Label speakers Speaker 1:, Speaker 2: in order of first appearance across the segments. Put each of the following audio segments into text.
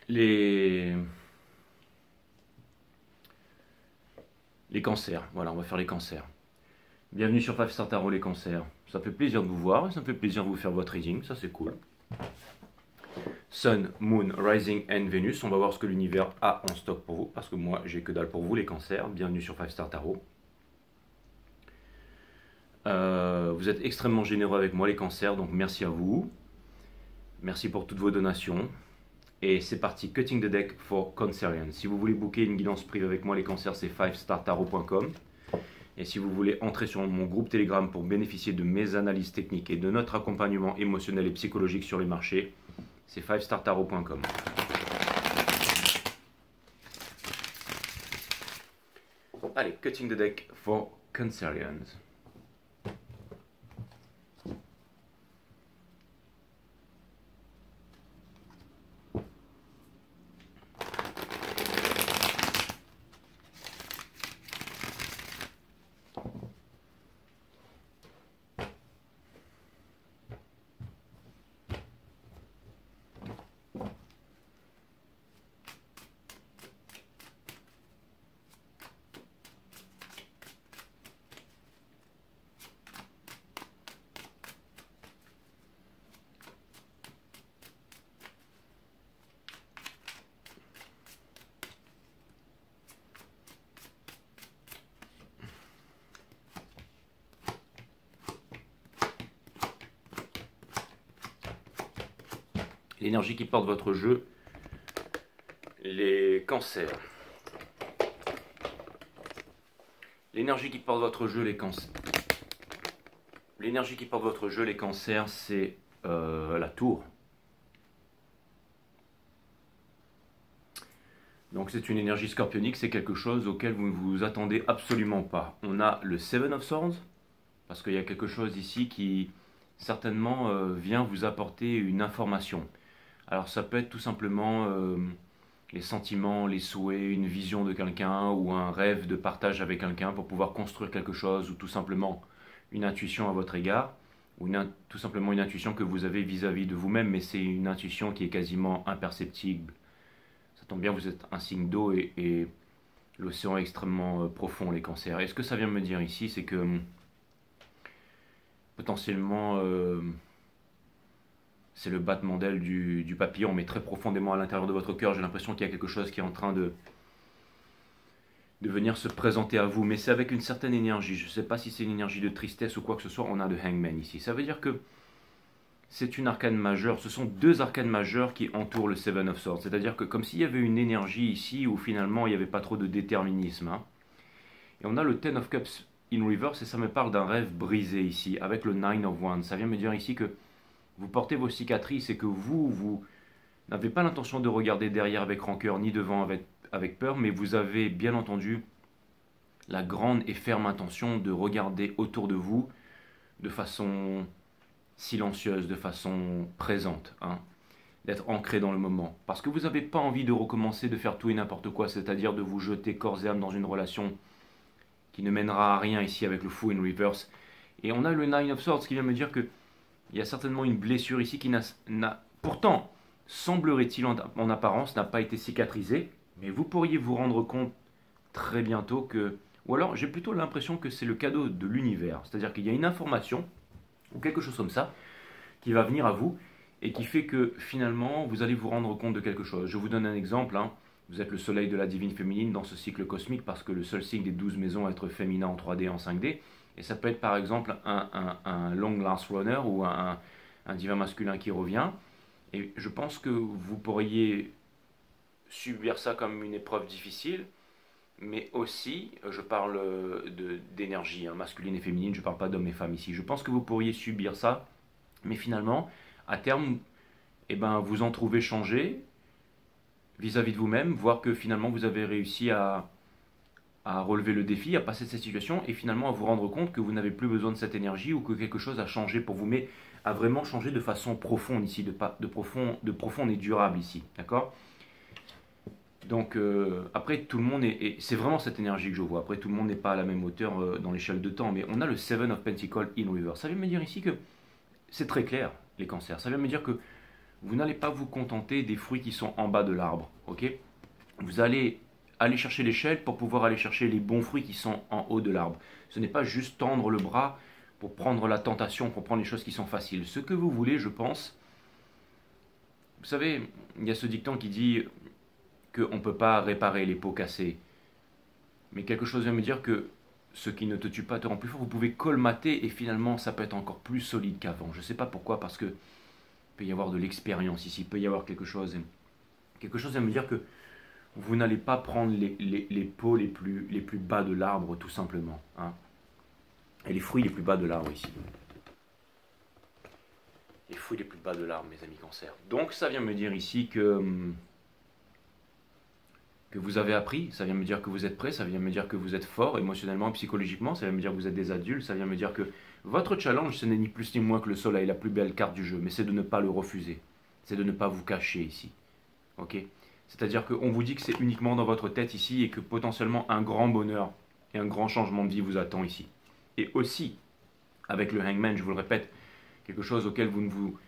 Speaker 1: les, les cancers. Voilà, on va faire les cancers. Bienvenue sur 5 Star Tarot les cancers. Ça fait plaisir de vous voir et ça me fait plaisir de vous faire votre reading, ça c'est cool. Sun, Moon, Rising and Venus. On va voir ce que l'univers a en stock pour vous, parce que moi j'ai que dalle pour vous les cancers. Bienvenue sur 5 Star Tarot. Vous êtes extrêmement généreux avec moi les cancers, donc merci à vous. Merci pour toutes vos donations. Et c'est parti, Cutting the Deck for Cancerians. Si vous voulez booker une guidance privée avec moi les cancers, c'est 5startarot.com. Et si vous voulez entrer sur mon groupe Telegram pour bénéficier de mes analyses techniques et de notre accompagnement émotionnel et psychologique sur les marchés, c'est 5startarot.com. Allez, Cutting the Deck for Cancerians. L'énergie qui porte votre jeu, les cancers. L'énergie qui porte votre jeu, les cancers. L'énergie qui porte votre jeu, les cancers, c'est la tour. Donc c'est une énergie scorpionique, c'est quelque chose auquel vous ne vous attendez absolument pas. On a le Seven of Swords, parce qu'il y a quelque chose ici qui certainement vient vous apporter une information. Alors ça peut être tout simplement les sentiments, les souhaits, une vision de quelqu'un ou un rêve de partage avec quelqu'un pour pouvoir construire quelque chose, ou tout simplement une intuition à votre égard, ou tout simplement une intuition que vous avez vis-à-vis de vous-même, mais c'est une intuition qui est quasiment imperceptible. Ça tombe bien, vous êtes un signe d'eau et l'océan est extrêmement profond, les cancers. Et ce que ça vient me dire ici, c'est que potentiellement c'est le battement d'aile du papillon, mais très profondément à l'intérieur de votre cœur, j'ai l'impression qu'il y a quelque chose qui est en train de venir se présenter à vous, mais c'est avec une certaine énergie. Je ne sais pas si c'est une énergie de tristesse ou quoi que ce soit. On a de Hangman ici. Ça veut dire que c'est une arcane majeure. Ce sont deux arcanes majeures qui entourent le Seven of Swords. C'est-à-dire que comme s'il y avait une énergie ici où finalement il n'y avait pas trop de déterminisme. Hein. Et on a le Ten of Cups in reverse et ça me parle d'un rêve brisé ici, avec le Nine of Wands. Ça vient me dire ici que vous portez vos cicatrices et que vous n'avez pas l'intention de regarder derrière avec rancœur ni devant avec peur, mais vous avez bien entendu la grande et ferme intention de regarder autour de vous de façon silencieuse, de façon présente, hein, d'être ancré dans le moment. Parce que vous n'avez pas envie de recommencer de faire tout et n'importe quoi, c'est-à-dire de vous jeter corps et âme dans une relation qui ne mènera à rien ici avec le Fool in Reverse. Et on a le Nine of Swords qui vient me dire que il y a certainement une blessure ici qui n'a pourtant, semblerait-il en apparence, n'a pas été cicatrisée. Mais vous pourriez vous rendre compte très bientôt que... Ou alors j'ai plutôt l'impression que c'est le cadeau de l'univers. C'est-à-dire qu'il y a une information, ou quelque chose comme ça, qui va venir à vous, et qui fait que finalement vous allez vous rendre compte de quelque chose. Je vous donne un exemple. Hein. Vous êtes le soleil de la divine féminine dans ce cycle cosmique, parce que le seul signe des 12 maisons est être féminin en 3D et en 5D. Et ça peut être par exemple un long last runner ou un divin masculin qui revient. Et je pense que vous pourriez subir ça comme une épreuve difficile, mais aussi, je parle d'énergie hein, masculine et féminine, je ne parle pas d'hommes et femmes ici. Je pense que vous pourriez subir ça, mais finalement, à terme, eh ben, vous en trouvez changé vis-à-vis de vous-même, voir que finalement vous avez réussi à relever le défi, à passer cette situation et finalement à vous rendre compte que vous n'avez plus besoin de cette énergie ou que quelque chose a changé pour vous, mais a vraiment changé de façon profonde ici, de profonde et durable ici, d'accord? Donc après tout le monde c'est vraiment cette énergie que je vois, après tout le monde n'est pas à la même hauteur dans l'échelle de temps, mais on a le Seven of Pentacles in Reverse, ça veut me dire ici que c'est très clair les cancers, ça veut me dire que vous n'allez pas vous contenter des fruits qui sont en bas de l'arbre, ok? Vous allez aller chercher l'échelle pour pouvoir aller chercher les bons fruits qui sont en haut de l'arbre. Ce n'est pas juste tendre le bras pour prendre la tentation, pour prendre les choses qui sont faciles. Ce que vous voulez, je pense, vous savez, il y a ce dicton qui dit qu'on ne peut pas réparer les pots cassés. Mais quelque chose vient me dire que ce qui ne te tue pas te rend plus fort. Vous pouvez colmater et finalement ça peut être encore plus solide qu'avant. Je ne sais pas pourquoi, parce que peut y avoir de l'expérience ici, il peut y avoir quelque chose. Quelque chose vient me dire que vous n'allez pas prendre les pots les plus bas de l'arbre, tout simplement. Hein. Et les fruits les plus bas de l'arbre ici. Les fruits les plus bas de l'arbre, mes amis Cancer. Donc ça vient me dire ici que vous avez appris, ça vient me dire que vous êtes prêt, ça vient me dire que vous êtes fort émotionnellement, psychologiquement, ça vient me dire que vous êtes des adultes, ça vient me dire que votre challenge, ce n'est ni plus ni moins que le soleil, la plus belle carte du jeu, mais c'est de ne pas le refuser, c'est de ne pas vous cacher ici. Ok? C'est-à-dire qu'on vous dit que c'est uniquement dans votre tête ici et que potentiellement un grand bonheur et un grand changement de vie vous attend ici. Et aussi, avec le Hangman, je vous le répète, quelque chose auquel vous ne vous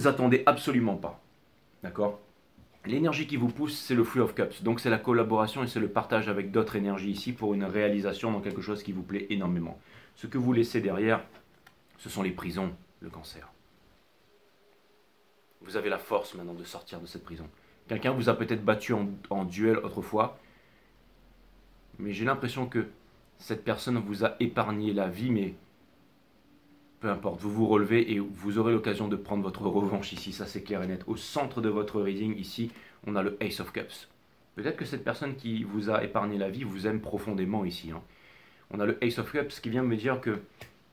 Speaker 1: attendez absolument pas. D'accord? L'énergie qui vous pousse, c'est le Three of Cups. Donc c'est la collaboration et c'est le partage avec d'autres énergies ici pour une réalisation dans quelque chose qui vous plaît énormément. Ce que vous laissez derrière, ce sont les prisons, le Cancer. Vous avez la force maintenant de sortir de cette prison. Quelqu'un vous a peut-être battu en duel autrefois, mais j'ai l'impression que cette personne vous a épargné la vie, mais peu importe, vous vous relevez et vous aurez l'occasion de prendre votre revanche ici, ça c'est clair et net. Au centre de votre reading, ici, on a le Ace of Cups. Peut-être que cette personne qui vous a épargné la vie vous aime profondément ici. Hein. On a le Ace of Cups qui vient me dire que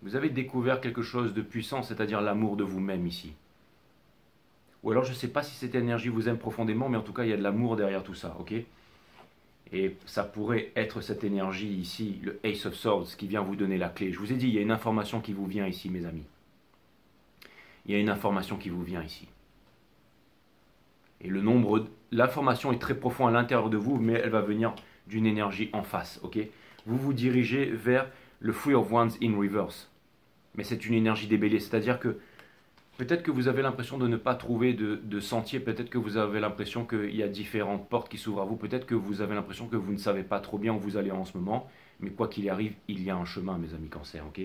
Speaker 1: vous avez découvert quelque chose de puissant, c'est-à-dire l'amour de vous-même ici. Ou alors je ne sais pas si cette énergie vous aime profondément, mais en tout cas il y a de l'amour derrière tout ça, ok? Et ça pourrait être cette énergie ici, le Ace of Swords, qui vient vous donner la clé. Je vous ai dit, il y a une information qui vous vient ici, mes amis. Il y a une information qui vous vient ici. Et l'information est très profonde à l'intérieur de vous, mais elle va venir d'une énergie en face, ok? Vous vous dirigez vers le Three of Wands in reverse. Mais c'est une énergie des béliers, c'est-à-dire que peut-être que vous avez l'impression de ne pas trouver de sentier, peut-être que vous avez l'impression qu'il y a différentes portes qui s'ouvrent à vous, peut-être que vous avez l'impression que vous ne savez pas trop bien où vous allez en ce moment, mais quoi qu'il arrive, il y a un chemin, mes amis Cancer, ok?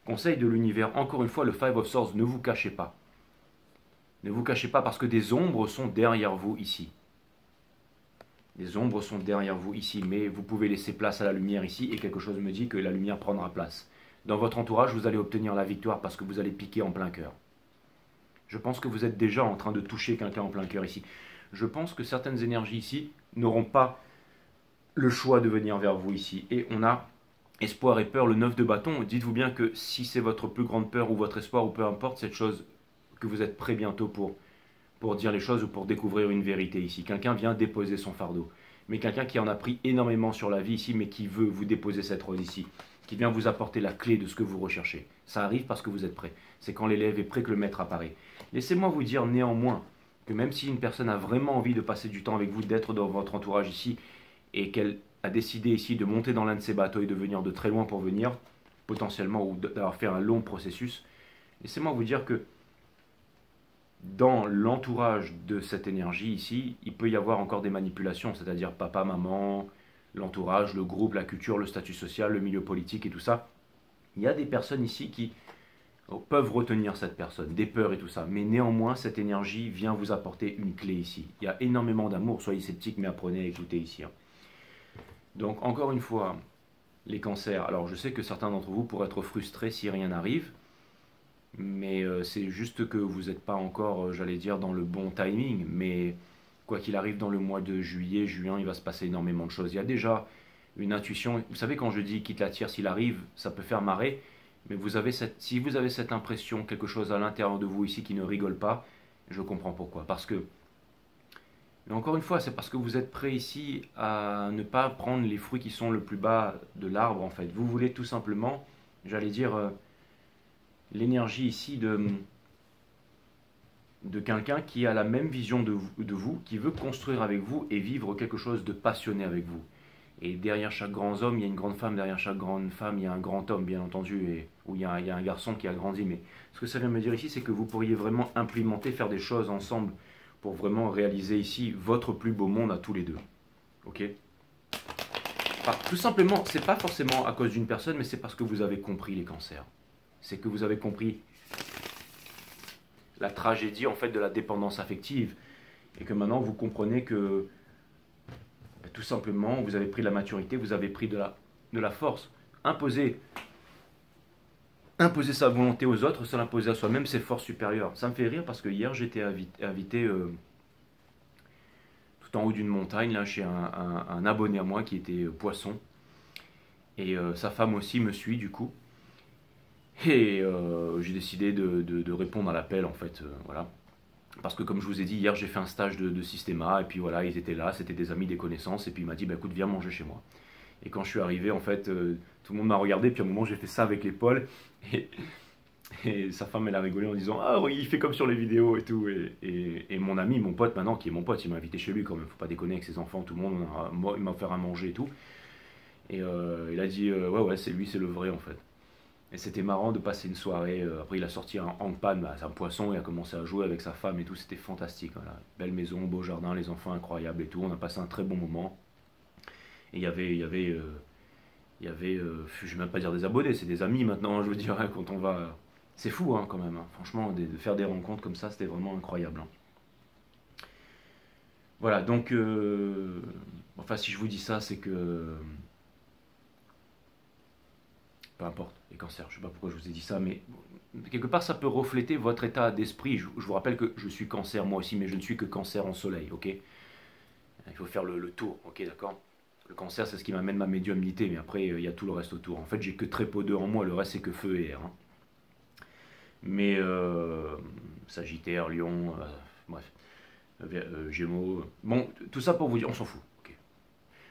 Speaker 1: Conseil de l'univers, encore une fois, le Five of Swords, ne vous cachez pas. Ne vous cachez pas parce que des ombres sont derrière vous ici. Des ombres sont derrière vous ici, mais vous pouvez laisser place à la lumière ici, et quelque chose me dit que la lumière prendra place. Dans votre entourage, vous allez obtenir la victoire parce que vous allez piquer en plein cœur. Je pense que vous êtes déjà en train de toucher quelqu'un en plein cœur ici. Je pense que certaines énergies ici n'auront pas le choix de venir vers vous ici. Et on a espoir et peur, le 9 de bâton. Dites-vous bien que si c'est votre plus grande peur ou votre espoir ou peu importe, cette chose que vous êtes prêt bientôt pour dire les choses ou pour découvrir une vérité ici. Quelqu'un vient déposer son fardeau. Mais quelqu'un qui en a pris énormément sur la vie ici, mais qui veut vous déposer cette rose ici, qui vient vous apporter la clé de ce que vous recherchez. Ça arrive parce que vous êtes prêt. C'est quand l'élève est prêt que le maître apparaît. Laissez-moi vous dire néanmoins que même si une personne a vraiment envie de passer du temps avec vous, d'être dans votre entourage ici, et qu'elle a décidé ici de monter dans l'un de ses bateaux et de venir de très loin pour venir, potentiellement, ou d'avoir fait un long processus, laissez-moi vous dire que dans l'entourage de cette énergie ici, il peut y avoir encore des manipulations, c'est-à-dire papa, maman, l'entourage, le groupe, la culture, le statut social, le milieu politique et tout ça. Il y a des personnes ici qui peuvent retenir cette personne, des peurs et tout ça. Mais néanmoins, cette énergie vient vous apporter une clé ici. Il y a énormément d'amour, soyez sceptiques, mais apprenez à écouter ici. Hein. Donc, encore une fois, les cancers. Alors, je sais que certains d'entre vous pourraient être frustrés si rien n'arrive. Mais c'est juste que vous n'êtes pas encore, j'allais dire, dans le bon timing. Mais quoi qu'il arrive, dans le mois de juillet, juin, il va se passer énormément de choses. Il y a déjà une intuition. Vous savez, quand je dis quitte la tire s'il arrive, ça peut faire marrer. Mais si vous avez cette impression, quelque chose à l'intérieur de vous ici qui ne rigole pas, je comprends pourquoi. Mais encore une fois, c'est parce que vous êtes prêt ici à ne pas prendre les fruits qui sont le plus bas de l'arbre, en fait. Vous voulez tout simplement, j'allais dire, l'énergie ici de quelqu'un qui a la même vision de vous, qui veut construire avec vous et vivre quelque chose de passionné avec vous. Et derrière chaque grand homme, il y a une grande femme. Derrière chaque grande femme, il y a un grand homme, bien entendu. Et où il y a un garçon qui a grandi. Mais ce que ça vient me dire ici, c'est que vous pourriez vraiment implémenter, faire des choses ensemble pour vraiment réaliser ici votre plus beau monde à tous les deux. Ok? Tout simplement, c'est pas forcément à cause d'une personne, mais c'est parce que vous avez compris les cancers. C'est que vous avez compris la tragédie en fait de la dépendance affective et que maintenant vous comprenez que tout simplement vous avez pris de la maturité, vous avez pris de la force. Imposer sa volonté aux autres, sans l'imposer à soi-même, c'est force supérieure. Ça me fait rire parce que hier j'étais invité tout en haut d'une montagne là chez un abonné à moi qui était poisson et sa femme aussi me suit du coup. Et j'ai décidé de répondre à l'appel en fait, voilà. Parce que comme je vous ai dit, hier j'ai fait un stage de Systema, et puis voilà, ils étaient là, c'était des amis, des connaissances, et puis il m'a dit, bah écoute, viens manger chez moi. Et quand je suis arrivé, en fait, tout le monde m'a regardé, puis à un moment j'ai fait ça avec l'épaule, et, et sa femme elle a rigolé en disant, ah oui, il fait comme sur les vidéos et tout, et mon ami, mon pote maintenant, qui est mon pote, il m'a invité chez lui quand même, faut pas déconner avec ses enfants, tout le monde, il m'a offert à manger et tout, et il a dit, ouais, c'est lui, c'est le vrai en fait. Et c'était marrant de passer une soirée. Après, il a sorti un hang-pan, bah, c'est un poisson, il a commencé à jouer avec sa femme et tout. C'était fantastique. Voilà. Belle maison, beau jardin, les enfants incroyables et tout. On a passé un très bon moment. Et je vais même pas dire des abonnés, c'est des amis maintenant, je veux dire, hein, quand on va. C'est fou hein, quand même. Hein. Franchement, de faire des rencontres comme ça, c'était vraiment incroyable. Hein. Voilà, donc. Enfin, si je vous dis ça, c'est que. Peu importe, les cancers, je ne sais pas pourquoi je vous ai dit ça, mais quelque part ça peut refléter votre état d'esprit. Je vous rappelle que je suis cancer moi aussi, mais je ne suis que cancer en soleil, ok? Il faut faire le tour, ok, d'accord? Le cancer, c'est ce qui m'amène ma médiumnité, mais après, il y a tout le reste autour. En fait, j'ai que très peu d'eux en moi, le reste c'est que feu et air. Hein. Mais Sagittaire, Lion, bref, Gémeaux, bon, tout ça pour vous dire, on s'en fout, ok?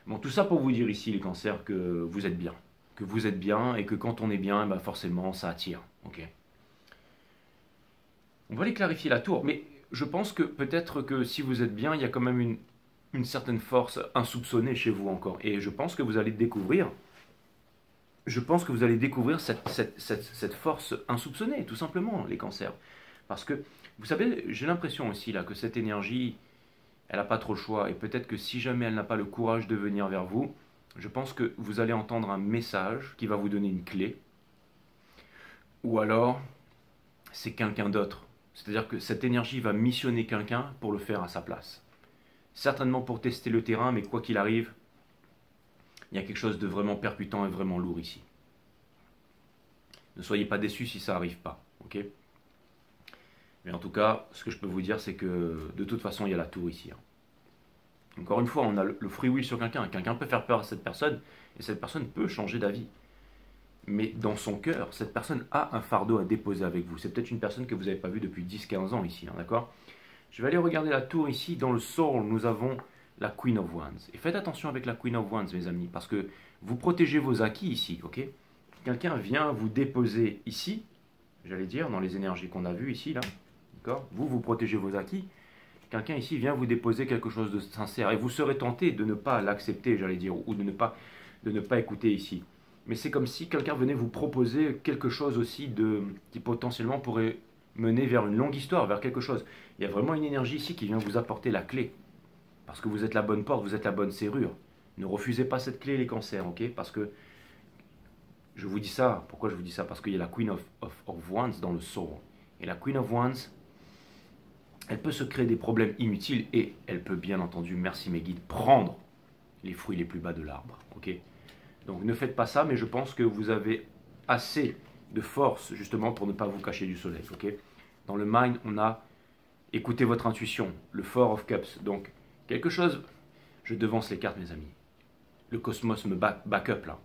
Speaker 1: Bon, tout ça pour vous dire ici, les cancers, que vous êtes bien. Que vous êtes bien et que quand on est bien, ben forcément ça attire. Ok. On va aller clarifier la tour, mais je pense que peut-être que si vous êtes bien, il y a quand même une certaine force insoupçonnée chez vous encore. Et je pense que vous allez découvrir, cette force insoupçonnée, tout simplement, les cancers. Parce que, vous savez, j'ai l'impression aussi là que cette énergie, elle n'a pas trop le choix. Et peut-être que si jamais elle n'a pas le courage de venir vers vous, je pense que vous allez entendre un message qui va vous donner une clé. Ou alors, c'est quelqu'un d'autre. C'est-à-dire que cette énergie va missionner quelqu'un pour le faire à sa place. Certainement pour tester le terrain, mais quoi qu'il arrive, il y a quelque chose de vraiment percutant et vraiment lourd ici. Ne soyez pas déçus si ça n'arrive pas. Ok ? Mais en tout cas, ce que je peux vous dire, c'est que de toute façon, il y a la tour ici. Hein. Encore une fois, on a le free will sur quelqu'un. Quelqu'un peut faire peur à cette personne et cette personne peut changer d'avis. Mais dans son cœur, cette personne a un fardeau à déposer avec vous. C'est peut-être une personne que vous n'avez pas vue depuis 10-15 ans ici, hein, d'accord? Je vais aller regarder la tour ici. Dans le soul, nous avons la Queen of Wands. Et faites attention avec la Queen of Wands, mes amis, parce que vous protégez vos acquis ici, ok? Quelqu'un vient vous déposer ici, j'allais dire, dans les énergies qu'on a vues ici, là, d'accord? Vous protégez vos acquis. Quelqu'un ici vient vous déposer quelque chose de sincère et vous serez tenté de ne pas l'accepter, j'allais dire, ou de ne pas écouter ici. Mais c'est comme si quelqu'un venait vous proposer quelque chose aussi qui potentiellement pourrait mener vers une longue histoire, vers quelque chose. Il y a vraiment une énergie ici qui vient vous apporter la clé. Parce que vous êtes la bonne porte, vous êtes la bonne serrure. Ne refusez pas cette clé, les cancers, ok? Parce que je vous dis ça, pourquoi je vous dis ça? Parce qu'il y a la Queen of Wands dans le soul. Et la Queen of Wands, elle peut se créer des problèmes inutiles et elle peut bien entendu, merci mes guides, prendre les fruits les plus bas de l'arbre. Ok? Donc ne faites pas ça, mais je pense que vous avez assez de force justement pour ne pas vous cacher du soleil. Ok? Dans le mind, on a écoutez votre intuition, le Four of Cups. Donc quelque chose, je devance les cartes mes amis. Le cosmos me back up là.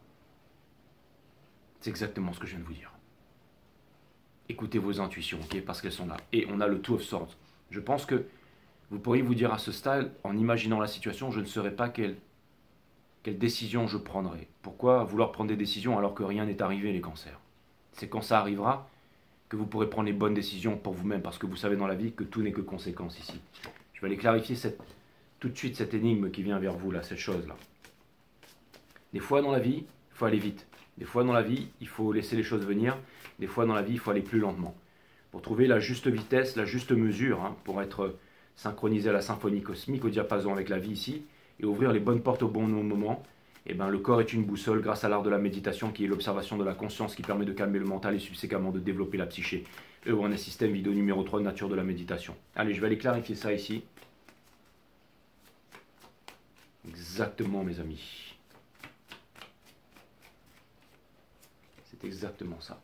Speaker 1: C'est exactement ce que je viens de vous dire. Écoutez vos intuitions, ok? Parce qu'elles sont là. Et on a le Two of Swords. Je pense que vous pourriez vous dire à ce stade, en imaginant la situation, je ne saurais pas quelle décision je prendrais. Pourquoi vouloir prendre des décisions alors que rien n'est arrivé, les cancers? C'est quand ça arrivera que vous pourrez prendre les bonnes décisions pour vous-même, parce que vous savez dans la vie que tout n'est que conséquence ici. Je vais aller clarifier tout de suite cette énigme qui vient vers vous, là, cette chose-là. Des fois dans la vie, il faut aller vite. Des fois dans la vie, il faut laisser les choses venir. Des fois dans la vie, il faut aller plus lentement. Pour trouver la juste vitesse, la juste mesure, hein, pour être synchronisé à la symphonie cosmique, au diapason avec la vie ici, et ouvrir les bonnes portes au bon moment, eh ben, le corps est une boussole grâce à l'art de la méditation qui est l'observation de la conscience qui permet de calmer le mental et subséquemment de développer la psyché. One System, vidéo numéro 3 de nature de la méditation. Allez, je vais aller clarifier ça ici. Exactement, mes amis. C'est exactement ça.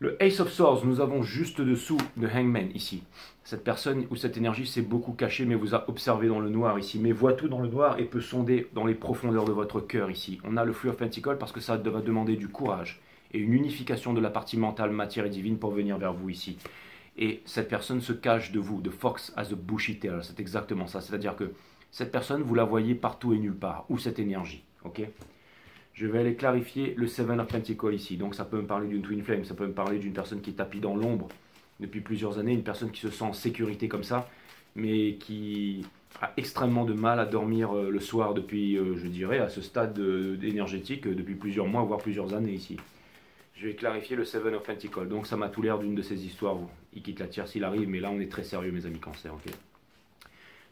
Speaker 1: Le Ace of Swords, nous avons juste dessous le Hangman ici. Cette personne ou cette énergie s'est beaucoup cachée mais vous a observé dans le noir ici. Mais voit tout dans le noir et peut sonder dans les profondeurs de votre cœur ici. On a le Flux of Pentacles parce que ça va demander du courage et une unification de la partie mentale, matière et divine pour venir vers vous ici. Et cette personne se cache de vous, de Fox as a bushy tail. C'est exactement ça. C'est-à-dire que cette personne, vous la voyez partout et nulle part. Ou cette énergie. Ok ? Je vais aller clarifier le Seven of Pentacles ici. Donc ça peut me parler d'une Twin Flame, ça peut me parler d'une personne qui est tapie dans l'ombre depuis plusieurs années, une personne qui se sent en sécurité comme ça, mais qui a extrêmement de mal à dormir le soir depuis, je dirais, à ce stade énergétique, depuis plusieurs mois, voire plusieurs années ici. Je vais clarifier le Seven of Pentacles. Donc ça m'a tout l'air d'une de ces histoires où il quitte la tierce s'il arrive, mais là on est très sérieux mes amis Cancer. Okay.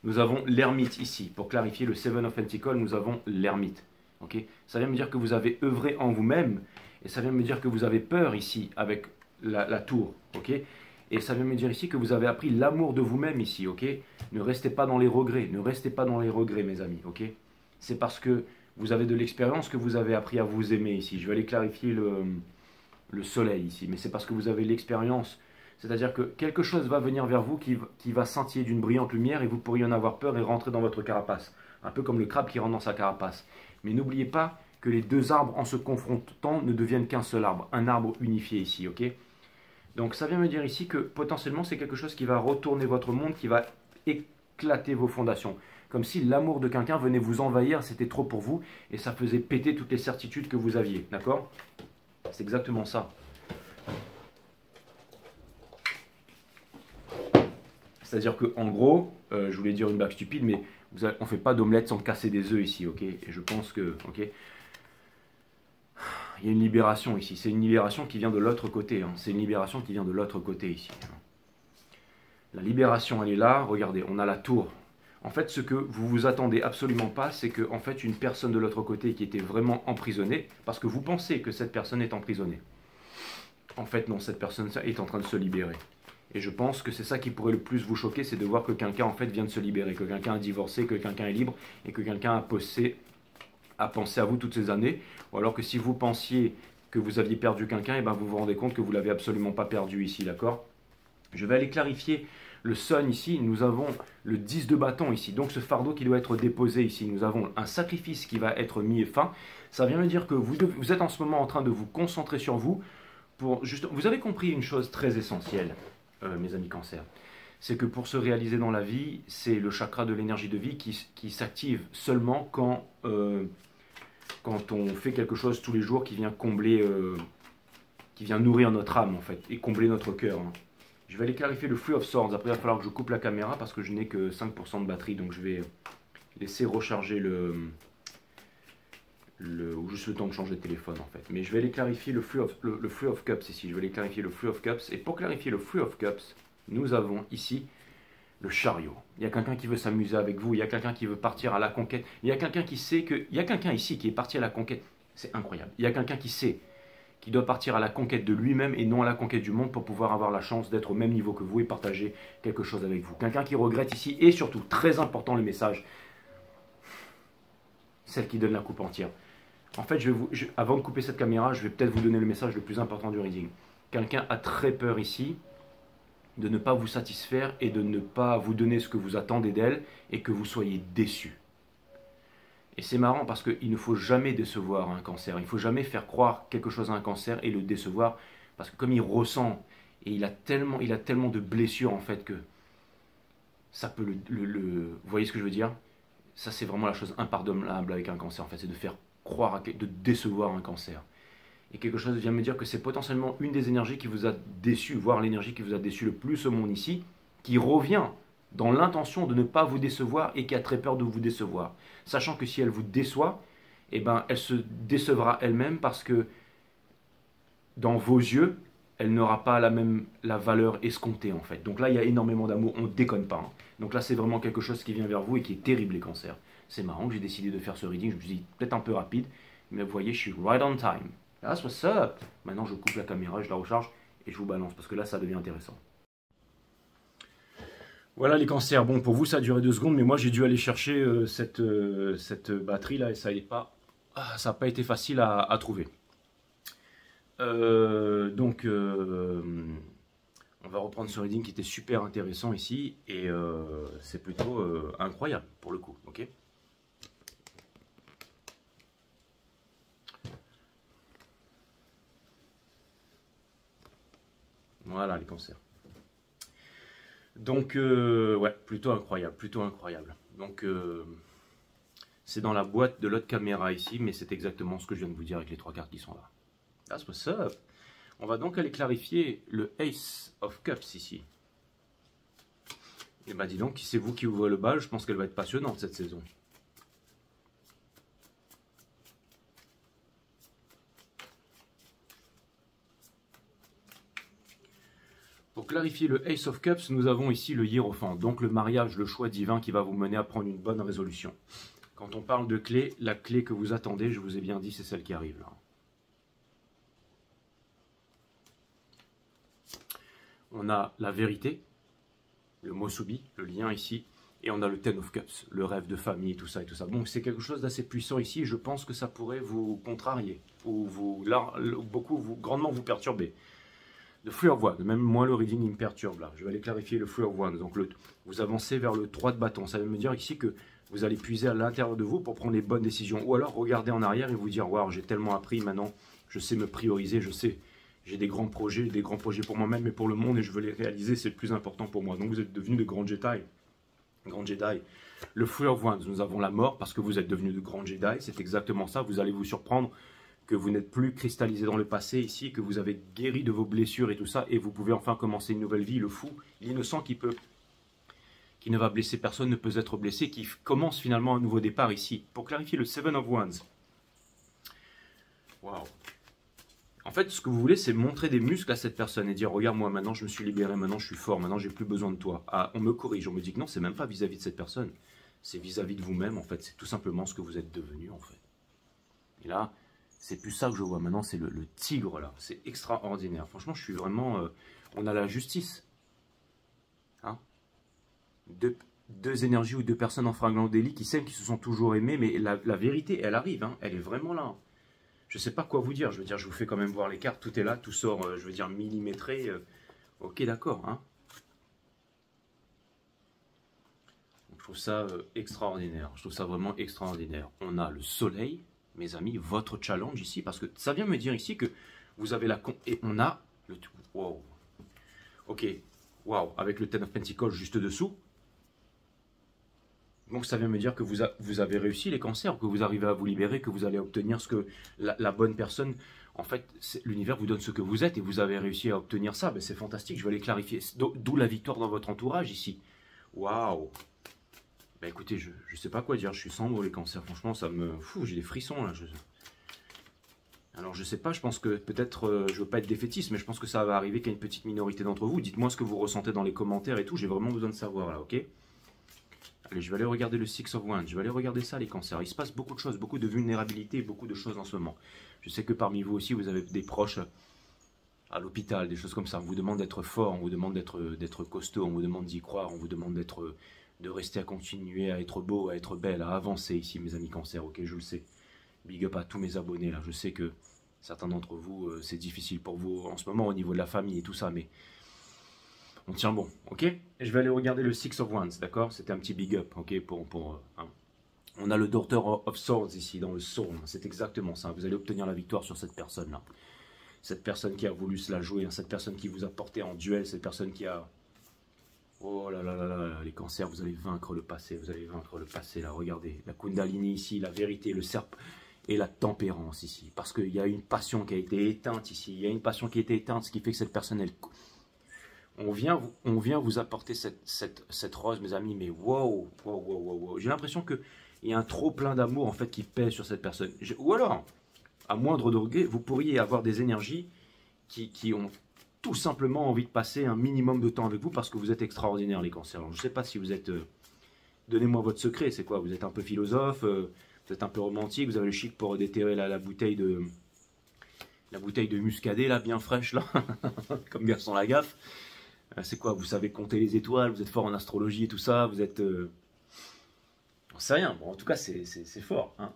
Speaker 1: Nous avons l'ermite ici. Pour clarifier le Seven of Pentacles, nous avons l'ermite. Okay. Ça vient me dire que vous avez œuvré en vous-même, et ça vient me dire que vous avez peur ici avec la tour. Okay. Et ça vient me dire ici que vous avez appris l'amour de vous-même ici. Okay. Ne restez pas dans les regrets. Ne restez pas dans les regrets mes amis. Okay. C'est parce que vous avez de l'expérience que vous avez appris à vous aimer ici. Je vais aller clarifier le soleil ici. Mais c'est parce que vous avez l'expérience. C'est-à-dire que quelque chose va venir vers vous qui va scintiller d'une brillante lumière et vous pourriez en avoir peur et rentrer dans votre carapace. Un peu comme le crabe qui rentre dans sa carapace. Mais n'oubliez pas que les deux arbres, en se confrontant, ne deviennent qu'un seul arbre. Un arbre unifié ici, ok? Donc ça vient me dire ici que potentiellement c'est quelque chose qui va retourner votre monde, qui va éclater vos fondations. Comme si l'amour de quelqu'un venait vous envahir, c'était trop pour vous, et ça faisait péter toutes les certitudes que vous aviez, d'accord? C'est exactement ça. C'est-à-dire qu'en gros, je voulais dire une blague stupide, mais on ne fait pas d'omelette sans casser des œufs ici, ok? Et je pense que, ok? Il y a une libération ici. C'est une libération qui vient de l'autre côté. Hein. C'est une libération qui vient de l'autre côté ici. La libération, elle est là. Regardez, on a la tour. En fait, ce que vous vous attendez absolument pas, c'est que, en fait, une personne de l'autre côté qui était vraiment emprisonnée, parce que vous pensez que cette personne est emprisonnée. En fait, non, cette personne est en train de se libérer. Et je pense que c'est ça qui pourrait le plus vous choquer, c'est de voir que quelqu'un en fait vient de se libérer, que quelqu'un a divorcé, que quelqu'un est libre et que quelqu'un a pensé à vous toutes ces années. Ou alors que si vous pensiez que vous aviez perdu quelqu'un, et ben vous vous rendez compte que vous ne l'avez absolument pas perdu ici, d'accord? Je vais aller clarifier le Sun ici. Nous avons le 10 de bâton ici, donc ce fardeau qui doit être déposé ici. Nous avons un sacrifice qui va être mis fin. Ça vient me dire que vous êtes en ce moment en train de vous concentrer sur vous. Vous avez compris une chose très essentielle. Mes amis Cancer, c'est que pour se réaliser dans la vie, c'est le chakra de l'énergie de vie qui s'active seulement quand on fait quelque chose tous les jours qui vient combler, qui vient nourrir notre âme en fait, et combler notre cœur. Hein. Je vais aller clarifier le Flux of Swords, après il va falloir que je coupe la caméra parce que je n'ai que 5% de batterie, donc je vais laisser recharger ou juste le temps de changer de téléphone en fait. Mais je vais aller clarifier le Flux of Cups ici. Je vais aller clarifier le Flux of Cups. Et pour clarifier le Flux of Cups, nous avons ici le chariot. Il y a quelqu'un qui veut s'amuser avec vous. Il y a quelqu'un qui veut partir à la conquête. Il y a quelqu'un qui sait que... Il y a quelqu'un ici qui est parti à la conquête. C'est incroyable. Il y a quelqu'un qui sait qu'il doit partir à la conquête de lui-même et non à la conquête du monde pour pouvoir avoir la chance d'être au même niveau que vous et partager quelque chose avec vous. Quelqu'un qui regrette ici et surtout, très important le message, celle qui donne la coupe entière. En fait, avant de couper cette caméra, je vais peut-être vous donner le message le plus important du reading. Quelqu'un a très peur ici de ne pas vous satisfaire et de ne pas vous donner ce que vous attendez d'elle et que vous soyez déçu. Et c'est marrant parce qu'il ne faut jamais décevoir un cancer. Il ne faut jamais faire croire quelque chose à un cancer et le décevoir parce que comme il ressent et il a tellement de blessures en fait que ça peut vous voyez ce que je veux dire? Ça c'est vraiment la chose impardonnable avec un cancer en fait, c'est de faire croire, de décevoir un cancer. Et quelque chose vient me dire que c'est potentiellement une des énergies qui vous a déçu, voire l'énergie qui vous a déçu le plus au monde ici, qui revient dans l'intention de ne pas vous décevoir et qui a très peur de vous décevoir. Sachant que si elle vous déçoit, eh ben, elle se décevra elle-même parce que dans vos yeux, elle n'aura pas la valeur escomptée en fait. Donc là, il y a énormément d'amour, on ne déconne pas, hein. Donc là, c'est vraiment quelque chose qui vient vers vous et qui est terrible, les cancers. C'est marrant que j'ai décidé de faire ce reading, je me suis dit peut-être un peu rapide, mais vous voyez, je suis right on time. That's what's up. Maintenant, je coupe la caméra, je la recharge et je vous balance parce que là, ça devient intéressant. Voilà les cancers. Bon, pour vous, ça a duré 2 secondes, mais moi, j'ai dû aller chercher cette batterie là et ça n'a pas été facile à trouver. Donc, on va reprendre ce reading qui était super intéressant ici et c'est plutôt incroyable pour le coup, ok? Voilà les cancers. Donc, ouais, plutôt incroyable, plutôt incroyable. Donc, c'est dans la boîte de l'autre caméra ici, mais c'est exactement ce que je viens de vous dire avec les 3 cartes qui sont là. That's what's up. On va donc aller clarifier le Ace of Cups ici. Et bah dis donc, c'est vous qui ouvrez le bal, je pense qu'elle va être passionnante cette saison. Pour clarifier le Ace of Cups, nous avons ici le Hiérophant, donc le mariage, le choix divin qui va vous mener à prendre une bonne résolution. Quand on parle de clé, la clé que vous attendez, je vous ai bien dit, c'est celle qui arrive là. On a la vérité, le Mosubi, le lien ici, et on a le Ten of Cups, le rêve de famille, tout ça et tout ça. Donc c'est quelque chose d'assez puissant ici, et je pense que ça pourrait vous contrarier, ou grandement vous perturber. Le Free of Wands, même moi le reading il me perturbe là. Je vais aller clarifier le Free of Wands. Donc vous avancez vers le 3 de bâton. Ça veut me dire ici que vous allez puiser à l'intérieur de vous pour prendre les bonnes décisions. Ou alors regarder en arrière et vous dire, waouh, j'ai tellement appris maintenant, je sais me prioriser, je sais. J'ai des grands projets pour moi-même et pour le monde et je veux les réaliser, c'est le plus important pour moi. Donc vous êtes devenus de grands Jedi. Le Free of Wands, nous avons la mort parce que vous êtes devenus de grands Jedi. C'est exactement ça, vous allez vous surprendre que vous n'êtes plus cristallisé dans le passé ici, que vous avez guéri de vos blessures et tout ça, et vous pouvez enfin commencer une nouvelle vie. Le fou, l'innocent qui ne va blesser personne, ne peut être blessé, qui commence finalement un nouveau départ ici. Pour clarifier le Seven of Wands. Waouh. En fait, ce que vous voulez, c'est montrer des muscles à cette personne et dire, regarde, moi, maintenant, je me suis libéré, maintenant, je suis fort, maintenant, j'ai plus besoin de toi. Ah, on me corrige, on me dit que non, c'est même pas vis-à-vis de cette personne. C'est vis-à-vis de vous-même, en fait. C'est tout simplement ce que vous êtes devenu, en fait. Et là, c'est plus ça que je vois. Maintenant, c'est le tigre, là. C'est extraordinaire. Franchement, je suis vraiment... on a la justice. Hein, deux énergies ou deux personnes en fragment délit qui s'aiment, qui se sont toujours aimées, mais la vérité, elle arrive. Hein, elle est vraiment là. Je ne sais pas quoi vous dire. Je veux dire, je vous fais quand même voir les cartes. Tout est là, tout sort, je veux dire, millimétré. Ok, d'accord. Hein. Je trouve ça extraordinaire. Je trouve ça vraiment extraordinaire. On a le soleil, mes amis, votre challenge ici, parce que ça vient me dire ici que vous avez la... Et on a le... Wow. Ok, wow, avec le Ten of Pentacles juste dessous. Donc ça vient me dire que vous avez réussi les cancers, que vous arrivez à vous libérer, que vous allez obtenir ce que la bonne personne... En fait, l'univers vous donne ce que vous êtes et vous avez réussi à obtenir ça. Ben, c'est fantastique, je vais aller clarifier. D'où la victoire dans votre entourage ici. Waouh. Ben écoutez, je ne sais pas quoi dire, je suis sans mots les cancers. Franchement, ça me... Fou, j'ai des frissons là. Alors je sais pas, je pense que peut-être, je veux pas être défaitiste, mais je pense que ça va arriver qu'à une petite minorité d'entre vous. Dites-moi ce que vous ressentez dans les commentaires et tout, j'ai vraiment besoin de savoir là, ok? Allez, je vais aller regarder le Six of Wands, je vais aller regarder ça les cancers. Il se passe beaucoup de choses, beaucoup de vulnérabilité, beaucoup de choses en ce moment. Je sais que parmi vous aussi, vous avez des proches à l'hôpital, des choses comme ça. On vous demande d'être fort, on vous demande d'être costaud, on vous demande d'y croire, on vous demande de rester à continuer, à être beau, à être belle, à avancer ici mes amis cancers, ok, je le sais. Big up à tous mes abonnés là, je sais que certains d'entre vous, c'est difficile pour vous en ce moment au niveau de la famille et tout ça, mais on tient bon, ok? Et je vais aller regarder le Six of Wands, d'accord? C'était un petit big up, ok? Hein. On a le Daughter of Swords ici, dans le Soul, c'est exactement ça. Vous allez obtenir la victoire sur cette personne-là. Cette personne qui a voulu se la jouer, hein, cette personne qui vous a porté en duel, cette personne qui a... Oh là là là là, les cancers, vous allez vaincre le passé, là, regardez. La Kundalini ici, la vérité, le serpent et la tempérance ici. Parce qu'il y a une passion qui a été éteinte ici, il y a une passion qui a été éteinte, ce qui fait que cette personne, elle... On vient vous apporter cette rose, mes amis, mais wow, wow, wow, wow, wow. J'ai l'impression que Il y a un trop plein d'amour en fait qui pèse sur cette personne. Ou alors, à moindre degré, vous pourriez avoir des énergies qui ont tout simplement envie de passer un minimum de temps avec vous parce que vous êtes extraordinaire les cancers. Alors, je ne sais pas si vous êtes... Donnez-moi votre secret, c'est quoi? Vous êtes un peu philosophe, vous êtes un peu romantique, vous avez le chic pour déterrer la bouteille de muscadet là, bien fraîche là, comme Garçon Lagaffe. C'est quoi? Vous savez compter les étoiles, vous êtes fort en astrologie et tout ça, vous êtes... On sait rien, bon en tout cas c'est fort. Hein.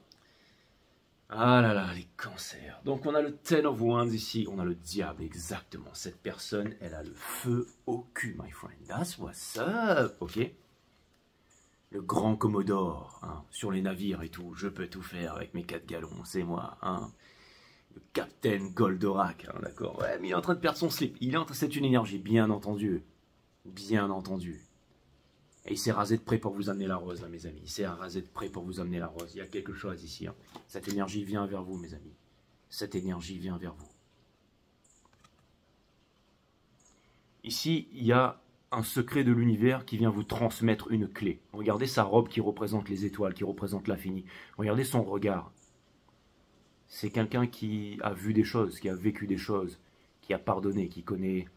Speaker 1: Ah là là, les cancers. Donc on a le Ten of Wands ici, on a le diable, exactement. Cette personne, elle a le feu au cul, my friend. That's what's up, ok? Le grand Commodore, hein, sur les navires et tout, je peux tout faire avec mes 4 gallons, c'est moi, hein. Le Captain Goldorak, hein, d'accord. Ouais, mais il est en train de perdre son slip. C'est une énergie, bien entendu. Bien entendu. Et il s'est rasé de près pour vous amener la rose, là, mes amis. Il s'est rasé de près pour vous amener la rose. Il y a quelque chose ici. Hein. Cette énergie vient vers vous, mes amis. Cette énergie vient vers vous. Ici, il y a un secret de l'univers qui vient vous transmettre une clé. Regardez sa robe qui représente les étoiles, qui représente l'infini. Regardez son regard. C'est quelqu'un qui a vu des choses, qui a vécu des choses, qui a pardonné, qui connaît,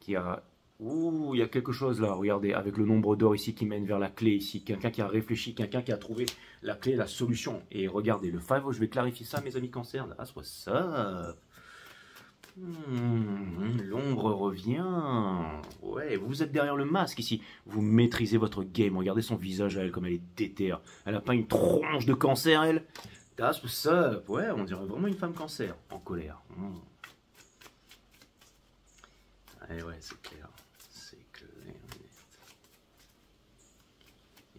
Speaker 1: qui a... Ouh, il y a quelque chose là, regardez, avec le nombre d'or ici qui mène vers la clé ici. Quelqu'un qui a réfléchi, quelqu'un qui a trouvé la clé, la solution. Et regardez, le 5, je vais clarifier ça, mes amis cancer. Ah, soit ça. L'ombre revient. Ouais, vous êtes derrière le masque ici. Vous maîtrisez votre game. Regardez son visage à elle, comme elle est déterre. Elle n'a pas une tronche de cancer, elle. That's what's up. Ouais, on dirait vraiment une femme cancer, en colère. Ouais, c'est clair. C'est clair.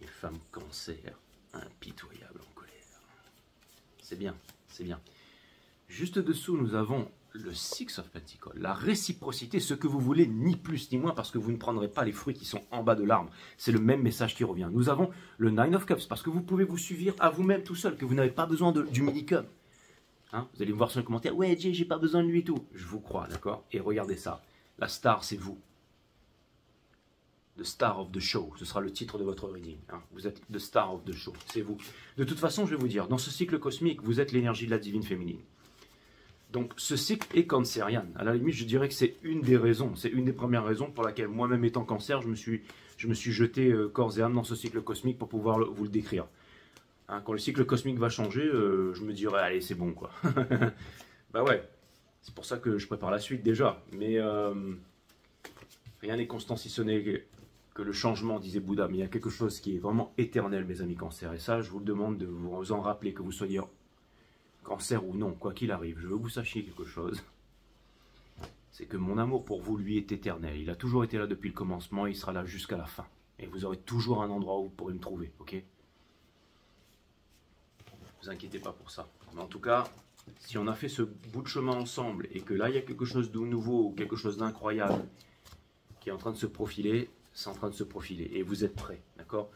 Speaker 1: Les femmes cancer, impitoyables en colère. C'est bien, c'est bien. Juste dessous, nous avons le Six of Pentacles, la réciprocité, ce que vous voulez, ni plus ni moins, parce que vous ne prendrez pas les fruits qui sont en bas de l'arbre. C'est le même message qui revient. Nous avons le Nine of Cups, parce que vous pouvez vous suffire à vous-même tout seul, que vous n'avez pas besoin du minicum. Hein, vous allez me voir sur les commentaires, ouais, Jay, j'ai pas besoin de lui et tout. Je vous crois, d'accord? Et regardez ça. La star, c'est vous. The Star of the Show, ce sera le titre de votre reading. Hein. Vous êtes the Star of the Show, c'est vous. De toute façon, je vais vous dire, dans ce cycle cosmique, vous êtes l'énergie de la divine féminine. Donc ce cycle est cancérien. À la limite, je dirais que c'est une des raisons, c'est une des premières raisons pour laquelle moi-même étant cancer, je me suis jeté corps et âme dans ce cycle cosmique pour pouvoir vous le décrire. Hein, quand le cycle cosmique va changer, je me dirai, allez, c'est bon, quoi. Bah ouais, c'est pour ça que je prépare la suite déjà. Mais rien n'est constant si ce n'est que le changement, disait Bouddha. Mais il y a quelque chose qui est vraiment éternel, mes amis cancer. Et ça, je vous le demande de vous en rappeler, que vous soyez cancer ou non, quoi qu'il arrive. Je veux que vous sachiez quelque chose. C'est que mon amour pour vous, lui, est éternel. Il a toujours été là depuis le commencement, et il sera là jusqu'à la fin. Et vous aurez toujours un endroit où vous pourrez me trouver, ok? Ne vous inquiétez pas pour ça. Mais en tout cas, si on a fait ce bout de chemin ensemble, et que là, il y a quelque chose de nouveau, quelque chose d'incroyable, qui est en train de se profiler, c'est en train de se profiler. Et vous êtes prêts, d'accord?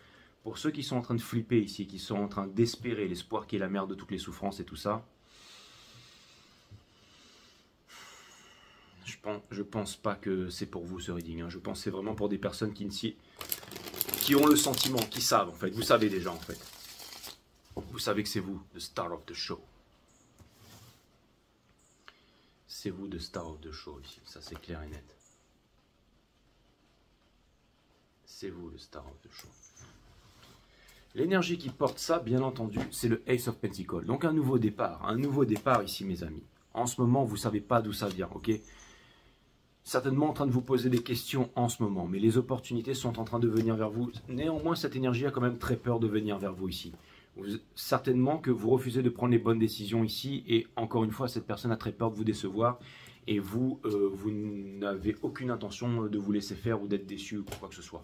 Speaker 1: Pour ceux qui sont en train de flipper ici, qui sont en train d'espérer l'espoir qui est la mère de toutes les souffrances et tout ça, je pense pas que c'est pour vous ce reading. Hein. Je pense que c'est vraiment pour des personnes qui ont le sentiment, qui savent en fait. Vous savez déjà en fait. Vous savez que c'est vous, the star of the show. C'est vous, the star of the show ici. Ça c'est clair et net. C'est vous, le star of the show. L'énergie qui porte ça, bien entendu, c'est le Ace of Pentacles. Donc un nouveau départ ici, mes amis. En ce moment, vous ne savez pas d'où ça vient, ok? Certainement en train de vous poser des questions en ce moment, mais les opportunités sont en train de venir vers vous. Néanmoins, cette énergie a quand même très peur de venir vers vous ici. Certainement que vous refusez de prendre les bonnes décisions ici, et encore une fois, cette personne a très peur de vous décevoir, et vous, vous n'avez aucune intention de vous laisser faire ou d'être déçu ou quoi que ce soit.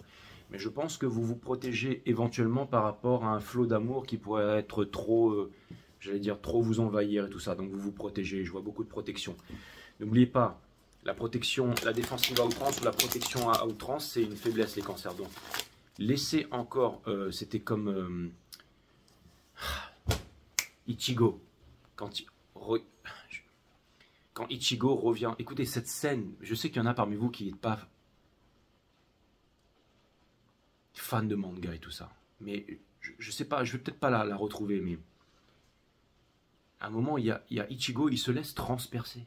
Speaker 1: Mais je pense que vous vous protégez éventuellement par rapport à un flot d'amour qui pourrait être trop, j'allais dire, trop vous envahir et tout ça. Donc vous vous protégez, je vois beaucoup de protection. N'oubliez pas, la protection, la défensive à outrance ou la protection à outrance, c'est une faiblesse, les cancers. Donc laissez encore, c'était comme Ichigo, quand Ichigo revient. Écoutez, cette scène, je sais qu'il y en a parmi vous qui n'êtes pas fan de manga et tout ça, mais je sais pas, je vais peut-être pas la retrouver, mais à un moment, il y a Ichigo, il se laisse transpercer.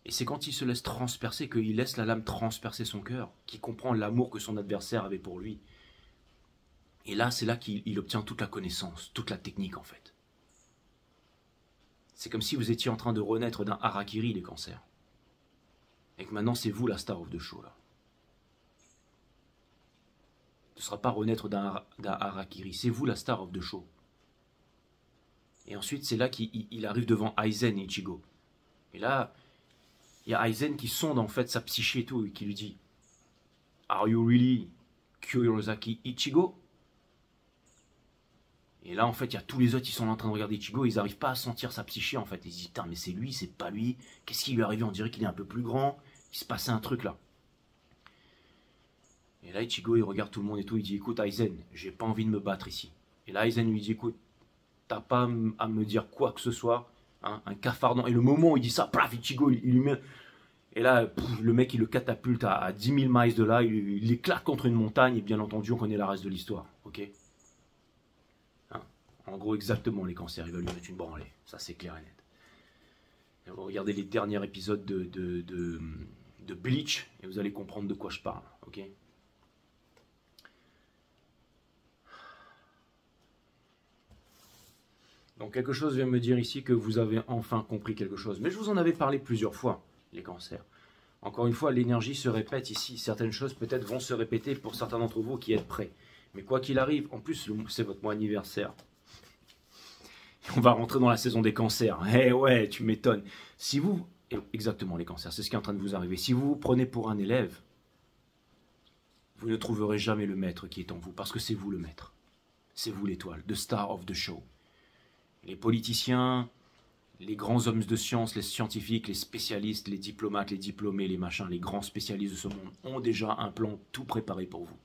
Speaker 1: Et c'est quand il se laisse transpercer qu'il laisse la lame transpercer son cœur, qu'il comprend l'amour que son adversaire avait pour lui. Et là, c'est là qu'il obtient toute la connaissance, toute la technique en fait. C'est comme si vous étiez en train de renaître d'un harakiri, les cancers. Et que maintenant, c'est vous la star of the show, là. Ce ne sera pas renaître d'un harakiri, c'est vous la star of the show. Et ensuite, c'est là qu'il arrive devant Aizen et Ichigo. Et là, il y a Aizen qui sonde en fait sa psyché et tout, et qui lui dit « Are you really Kurosaki Ichigo ?» Et là, en fait, il y a tous les autres qui sont en train de regarder Ichigo, ils n'arrivent pas à sentir sa psyché, en fait. Ils se disent, putain, mais c'est lui, c'est pas lui. Qu'est-ce qui lui est arrivé? On dirait qu'il est un peu plus grand. Il se passait un truc, là. Et là, Ichigo, il regarde tout le monde et tout. Il dit, écoute, Aizen, j'ai pas envie de me battre ici. Et là, Aizen lui dit, écoute, t'as pas à me dire quoi que ce soit. Hein, un cafardant. Et le moment où il dit ça, paf, Ichigo, il lui met... Et là, le mec, il le catapulte à 10 000 miles de là. Il éclate contre une montagne. Et bien entendu, on connaît la reste de l'histoire. Ok? En gros, exactement, les cancers, il va lui mettre une branlée. Ça, c'est clair et net. Et on va regarder les derniers épisodes de Bleach, et vous allez comprendre de quoi je parle. Ok? Donc, quelque chose vient me dire ici que vous avez enfin compris quelque chose. Mais je vous en avais parlé plusieurs fois, les cancers. Encore une fois, l'énergie se répète ici. Certaines choses, peut-être, vont se répéter pour certains d'entre vous qui êtes prêts. Mais quoi qu'il arrive, en plus, c'est votre mois anniversaire. On va rentrer dans la saison des cancers. Eh ouais, tu m'étonnes. Si vous... Exactement, les cancers, c'est ce qui est en train de vous arriver. Si vous vous prenez pour un élève, vous ne trouverez jamais le maître qui est en vous, parce que c'est vous le maître. C'est vous l'étoile, the star of the show. Les politiciens, les grands hommes de science, les scientifiques, les spécialistes, les diplomates, les diplômés, les machins, les grands spécialistes de ce monde ont déjà un plan tout préparé pour vous,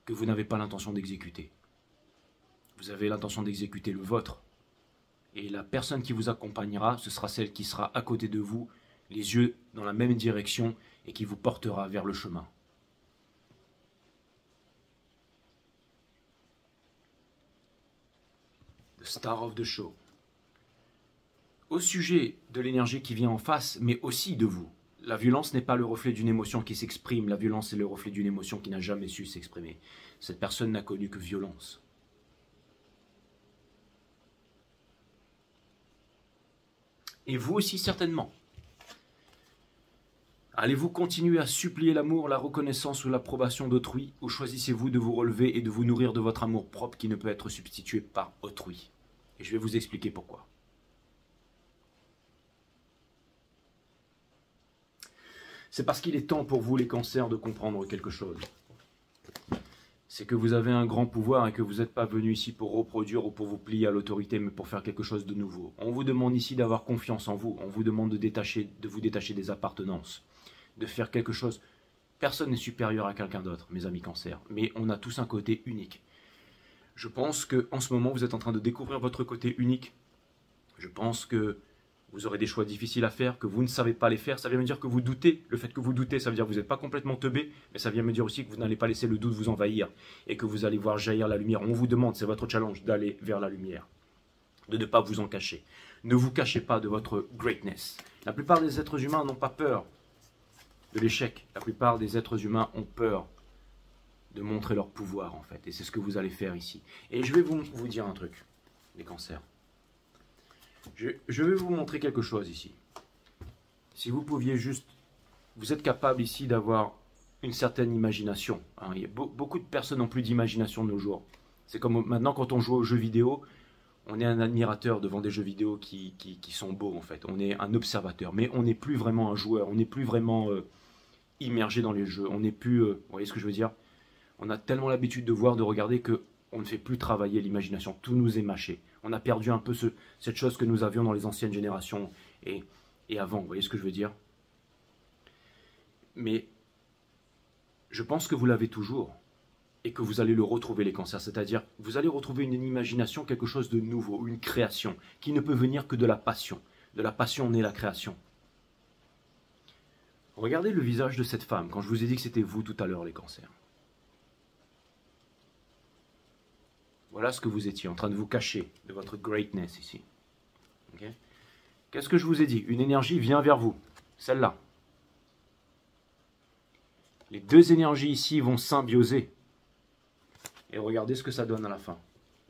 Speaker 1: que vous n'avez pas l'intention d'exécuter. Vous avez l'intention d'exécuter le vôtre. Et la personne qui vous accompagnera, ce sera celle qui sera à côté de vous, les yeux dans la même direction, et qui vous portera vers le chemin. The star of the show. Au sujet de l'énergie qui vient en face, mais aussi de vous. La violence n'est pas le reflet d'une émotion qui s'exprime, la violence est le reflet d'une émotion qui n'a jamais su s'exprimer. Cette personne n'a connu que violence. Et vous aussi certainement. Allez-vous continuer à supplier l'amour, la reconnaissance ou l'approbation d'autrui, ou choisissez-vous de vous relever et de vous nourrir de votre amour propre qui ne peut être substitué par autrui? Et je vais vous expliquer pourquoi. C'est parce qu'il est temps pour vous les cancers de comprendre quelque chose. C'est que vous avez un grand pouvoir et que vous n'êtes pas venu ici pour reproduire ou pour vous plier à l'autorité, mais pour faire quelque chose de nouveau. On vous demande ici d'avoir confiance en vous. On vous demande de vous détacher des appartenances, de faire quelque chose. Personne n'est supérieur à quelqu'un d'autre, mes amis cancers, mais on a tous un côté unique. Je pense qu'en ce moment, vous êtes en train de découvrir votre côté unique. Je pense que vous aurez des choix difficiles à faire, que vous ne savez pas les faire. Ça vient me dire que vous doutez. Le fait que vous doutez, ça veut dire que vous n'êtes pas complètement teubé, mais ça vient me dire aussi que vous n'allez pas laisser le doute vous envahir et que vous allez voir jaillir la lumière. On vous demande, c'est votre challenge, d'aller vers la lumière, de ne pas vous en cacher. Ne vous cachez pas de votre greatness. La plupart des êtres humains n'ont pas peur de l'échec. La plupart des êtres humains ont peur de montrer leur pouvoir, en fait. Et c'est ce que vous allez faire ici. Et je vais vous dire un truc, les cancers. Je vais vous montrer quelque chose ici. Si vous pouviez juste... Vous êtes capable ici d'avoir une certaine imagination. Hein. Il y a beaucoup de personnes n'ont plus d'imagination de nos jours. C'est comme maintenant quand on joue aux jeux vidéo, on est un admirateur devant des jeux vidéo qui sont beaux en fait. On est un observateur, mais on n'est plus vraiment un joueur. On n'est plus vraiment immergé dans les jeux. On n'est plus... vous voyez ce que je veux dire? On a tellement l'habitude de voir, de regarder que on ne fait plus travailler l'imagination, tout nous est mâché. On a perdu un peu cette chose que nous avions dans les anciennes générations et avant, vous voyez ce que je veux dire? Mais je pense que vous l'avez toujours et que vous allez le retrouver, les cancers, c'est-à-dire vous allez retrouver une imagination, quelque chose de nouveau, une création qui ne peut venir que de la passion. De la passion naît la création. Regardez le visage de cette femme, quand je vous ai dit que c'était vous tout à l'heure, les cancers. Voilà ce que vous étiez, en train de vous cacher de votre greatness ici. Okay. Qu'est-ce que je vous ai dit? Une énergie vient vers vous, celle-là. Les deux énergies ici vont symbioser. Et regardez ce que ça donne à la fin.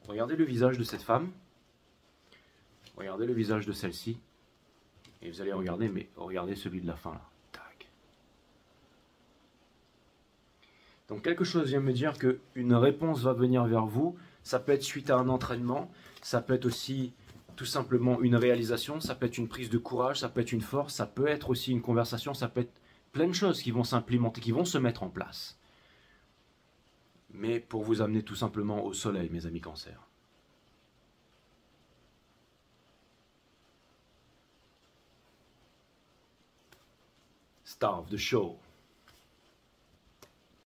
Speaker 1: Regardez le visage de cette femme. Regardez le visage de celle-ci. Et vous allez regarder, mais regardez celui de la fin là. Tac. Donc quelque chose vient me dire qu'une réponse va venir vers vous. Ça peut être suite à un entraînement. Ça peut être aussi tout simplement une réalisation. Ça peut être une prise de courage. Ça peut être une force. Ça peut être aussi une conversation. Ça peut être plein de choses qui vont s'implémenter, qui vont se mettre en place. Mais pour vous amener tout simplement au soleil, mes amis Cancer. Star of the show.